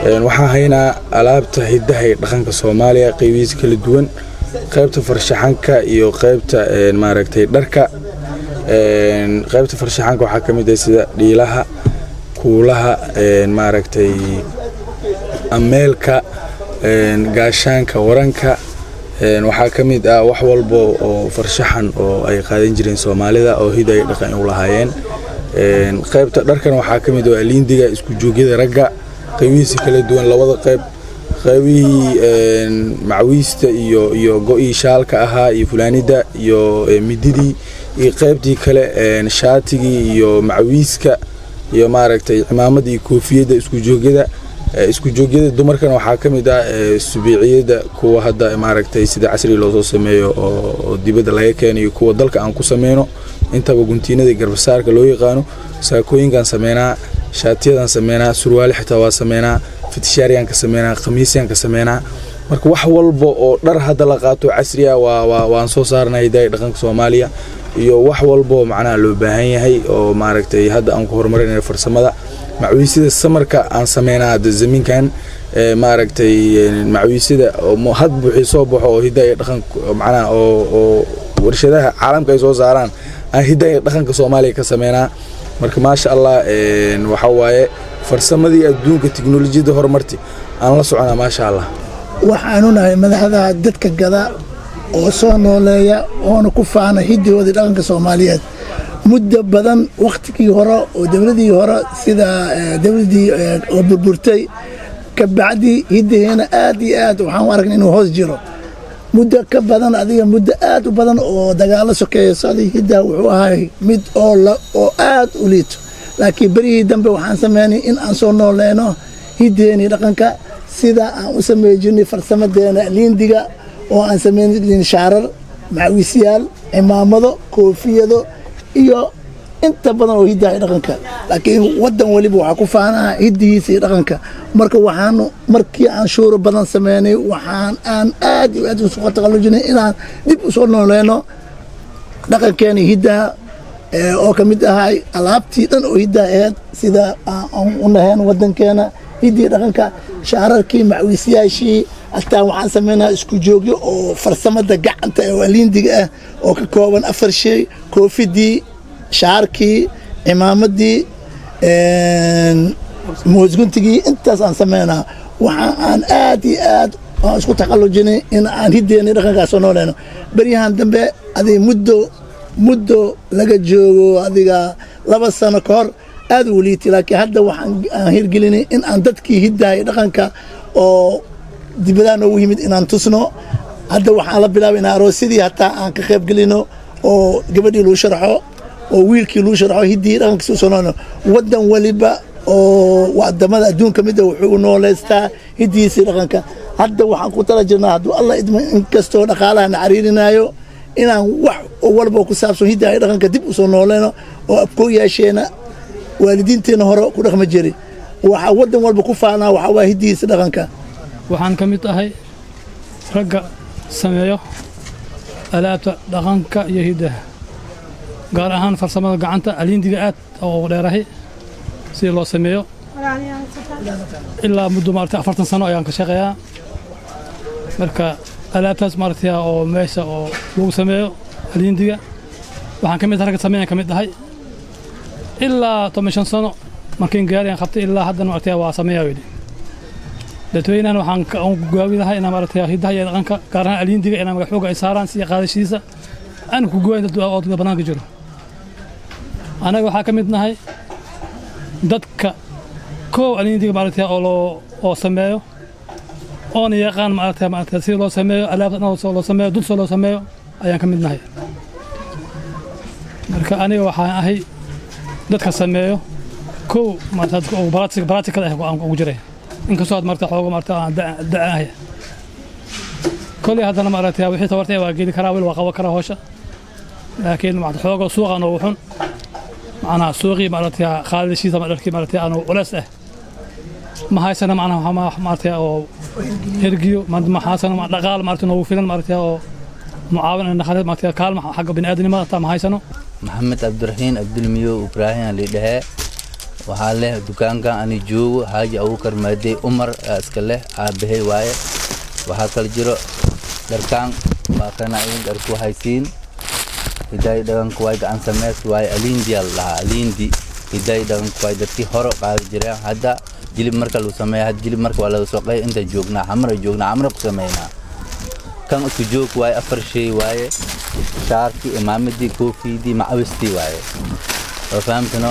waxaan haynaa alaabta hidaha iyo dhaqanka Soomaaliya qaybihiisa kala duwan qaybta farshaxanka iyo qaybta maaragtay dharka qaybta farshaxanka waxa kamid ah sida dhiilaha kuulaha maaragtay ameelka gaashaanka waranka waxa kamid ah wax walba oo farshaxan oo ay qaadan jireen Soomaalida oo hidaha iyo dhaqan u lahaayeen qaybta dharkan waxa kamid ah liindiga isku joogyada ragga qaybihiisa kala duwan labada qaybihii macawiista iyo go'ii shaalka ahaa iyo fulaanida iyo mididii iyo qaybtii kale shaatigii iyo macawiiska iyo maaragtay cimaamada iyo koofiyada isku joogyada dumarkan waxa kamid ah subiiciyada kuwa hadda maaragtay sida casri loo soo sameeyo oo dibadda laga keenayo kuwa dalka aan ku sameeyno intaba guntiinada garbasaarka loo yaqaano saakooyinkan sameynaa shaatiyadan sameynaa surwaal xitaa waa sameynaa fitishaariyan ka sameynaa qamiisyan ka sameynaa marka wax walba oo dhar hadda la qaato casri ah waan soo saarnaa hidaha dhaqanka Soomaaliya iyo wax walba macnaha loo baahan yahay oo maaragtay hadda aan ku horumarinay farsamada macawiisida samarka aan sameynaa hadda zaminkan maaragtay macawiisida had buuxii soo baxo oo hidaha dhaqanka macnaha oo warshadaha caalamka ay soo saaraan aan hidaha dhaqanka Soomaaliya ka sameynaa marka ma sha Allah waxa waaye farsamadii adduunka tiknoolajiyada horumartay aan la soconaa ma sha Allah waxaanu nahay madaxda dadka gada oo soo nooleeya oo ku faana hidooda dhaqanka Soomaaliyeed muddo badan waqtigii hore oo dawladii hore sida dawladii oo burburtay ka bacdi hideena aad iyo aad waxaan aragnay inuu hoos jiro muddo ka badan adiga muddo aad u badan oo dagaalo sokeeyo socday hidaa wuxuu ahay mid oo aad u liito laakiin bari dambe waxaan sameeynay in aan soo nooleeno hideeni dhaqanka sida aan u sameeyay farsamadeena liindiga oo aan sameeyay shaarar macawiisyaal cimaamado koofiyado iyo inta badan oo hidaha dhaqanka laakiin wadan waliba waxa ku faanaha hidihiisa dhaqanka marka waxaan markii aan shuuro badan sameeynay waxaan aan aad iyo aad u soo taqallujinay inaan dib u soo nooleeno dhaqankeena hidaha oo kamid ahay alaabtii dhan oo hidaha ahayd sida aan u nahayn wadankeena hidii dhaqanka shaararkii macawiisyaashii hataa waxaan sameynaa isku joogyo oo farsamada gacanta ee liindiga ah oo ka kooban 4 shay koofidii shaarkii imaamadii moosguntigii intaas aan sameynaa waxaan aad iyo aad isku taqallujinay in aan hideena dhaqankaas soo nooleeno bariyahan dambe adii muddo laga joogo adiga 2 sano ka hor aad u liitay laakiin hadda waxaan hirgelinay in aan dadkii hidaha dhaqanka oo dibadaan ugu yimid inaan tusno hadda waxaan la bilaabay in aroosidii hataa aan ka qayb gelino oo gabadhii loo sharaxo oo wiilkii loo sharaxo hidii dhaqanka soo nooleeno wadan waliba oo wadamada adduunka mid wuxuu nooleystaa hidiisa dhaqanka hadda waxaan ku tala jirnaa hadduu Allah idmo in kastoo dhaqaalaha nacariirinayo inaan wax walba ku saabsan hidaha dhaqanka dib u soo nooleeno oo abkoo yaasheena waalidiinteena hore ku dhaqma jiray waxa wadan walba ku faanaa waxa waa hidiisa dhaqanka waxaan ka mid ahay ragga sameeyo alaabta dhaqanka iyo hidaha gaar ahaan farsamada gacanta aliindiga aad oo dheerahay si loo sameeyo ilaa muddo maartay 40 sano ayaan ka shaqeeyaa marka alaabtaas maartay oo meesha oo lagu sameeyo aliindiga waxaan ka mid ahay ragga sameeyan ka mid ahay ilaa 15 sano markiin gaareen qabtay ilaa hadda maartay waa sameeyaa dadweynahan waxaan ka go'aamiyahay inaan maartay hidaha iyo dhaqanka gaar ahaan aliindiga inaan magac xooga ay saaraan si qaadashiisa aan ku go'ayn dad oo banaanka jiro anaga waxaa ka mid nahay dadka koo aliindiga maartay oo sameeyo oo yaqaan maartay si loo sameeyo alaabta loo sameeyo dul loo sameeyo ayaan ka mid nahay marka aniga waxaan ahay dadka sameeyo koo maartay oo practical ah aan ugu jiray inkastoo aad maartay xooga maartay da'ahay كل هذا أنا مرتها وحيد ورتها وأجيلي كراول وقوى كراهوشة لكن مع الحوجة سوق أنا وحن أنا سوقي مرتها خالد شيء مرتها أنا ولسه ما هاي سنة معنا ما مرتها أو هرجيو ما حاسنا مع دقال مرتنا وفيلن مرتها أو معاون أن خالد مرتها كلام حق بني آدم ما هاي سنة محمد عبد الرحيم عبد الميو إبراهيم اللي ده waxaa leh dukaankan ani joogo Haaji Abuukar Maadey Umar iska leh aabahay waaye waxaa kala jiro dharkaan waa kana in dharku haysiin hiday dhaqanka way gacan sameys waaye alindi Allah alindi hiday dhaqanka way dadkii hore qaadi jireen hadda jilib marka loo sameeyo had jilib marka waa la soo qay inta joognaa xamra ku sameeynaa kan isku joog waaye afar shay waaye shaarki imaamadii koofidii macawistii waaye oo fahamtano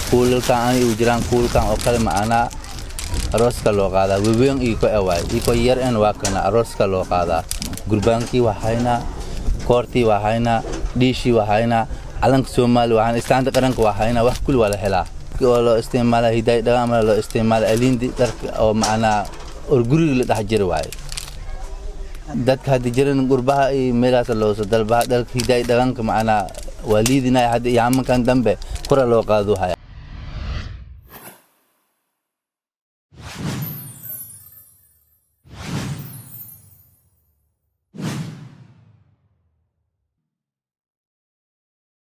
kuulkan ay u jiraan kuulkan oo kale macana arooska loo qaadaa weyn iyo ko away iyo yar en waa kana arooska loo qaadaa gurbaankii waxayna koortii waxayna dhiishi waxayna calanka Soomaali waxaan istaanta qaranka waxayna wax kul wala helaa oo loo isticmaala hiday dhaqan loo isticmaala alindi darka oo macana guriga la dhax jiro waaye dadka hadii jiran gurbaha ay meelaas loo soo dalba dalka hiday dhaqanka macana waalidina hadii yaamankan dambe kora loo qaado haya